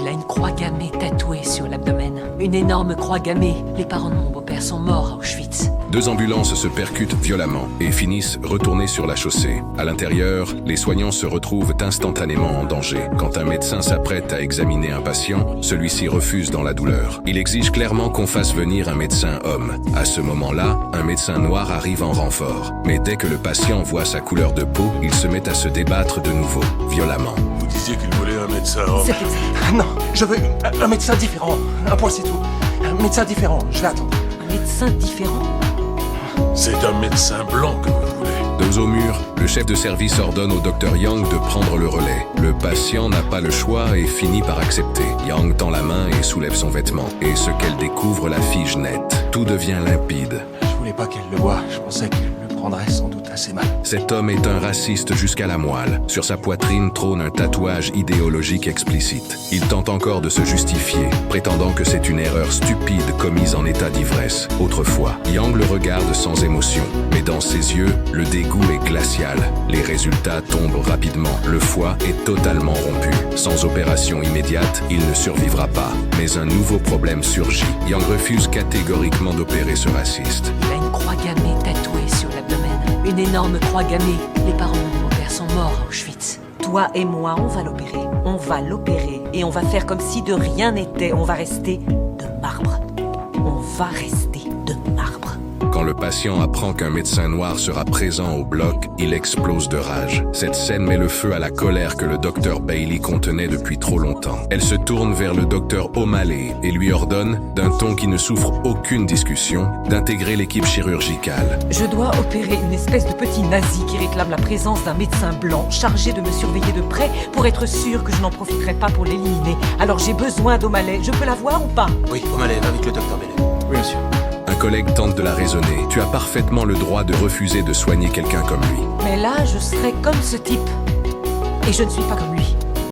Il a une croix gammée tatouée sur l'abdomen. Une énorme croix gammée. Les parents de mon beau-père sont morts à Auschwitz. 2 ambulances se percutent violemment et finissent retournées sur la chaussée. À l'intérieur, les soignants se retrouvent instantanément en danger. Quand un médecin s'apprête à examiner un patient, celui-ci refuse dans la douleur. Il exige clairement qu'on fasse venir un médecin homme. À ce moment-là, un médecin noir arrive en renfort. Mais dès que le patient voit sa couleur de peau, il se met à se débattre de nouveau, violemment. Vous disiez qu'il voulait un médecin homme. C'est exact. Non, je veux un médecin différent. Un point, c'est tout. Un médecin différent, je vais attendre. Un médecin différent? C'est un médecin blanc que vous voulez. Dos au mur, le chef de service ordonne au docteur Yang de prendre le relais. Le patient n'a pas le choix et finit par accepter. Yang tend la main et soulève son vêtement. Et ce qu'elle découvre la fige nette. Tout devient limpide. Je voulais pas qu'elle le voie. Je pensais qu'elle le prendrait sans doute assez mal. Cet homme est un raciste jusqu'à la moelle. Sur sa poitrine trône un tatouage idéologique explicite. Il tente encore de se justifier, prétendant que c'est une erreur stupide commise en état d'ivresse. Autrefois, Yang le regarde sans émotion, mais dans ses yeux, le dégoût est glacial. Les résultats tombent rapidement. Le foie est totalement rompu. Sans opération immédiate, il ne survivra pas. Mais un nouveau problème surgit. Yang refuse catégoriquement d'opérer ce raciste. Il a une croix gammée tatouée sur l'abdomen. Une énorme croix gammée. Les parents de mon beau-père sont morts à Auschwitz. Toi et moi, on va l'opérer. On va l'opérer et on va faire comme si de rien n'était. On va rester de marbre. On va rester de marbre. Quand le patient apprend qu'un médecin noir sera présent au bloc, il explose de rage. Cette scène met le feu à la colère que le docteur Bailey contenait depuis trop longtemps. Elle se tourne vers le docteur O'Malley et lui ordonne, d'un ton qui ne souffre aucune discussion, d'intégrer l'équipe chirurgicale. Je dois opérer une espèce de petit nazi qui réclame la présence d'un médecin blanc chargé de me surveiller de près pour être sûr que je n'en profiterai pas pour l'éliminer. Alors j'ai besoin d'O'Malley. Je peux la voir ou pas? Oui, O'Malley, va avec le docteur Bailey. Oui, monsieur. Un collègue tente de la raisonner. Tu as parfaitement le droit de refuser de soigner quelqu'un comme lui. Mais là, je serai comme ce type. Et je ne suis pas comme lui.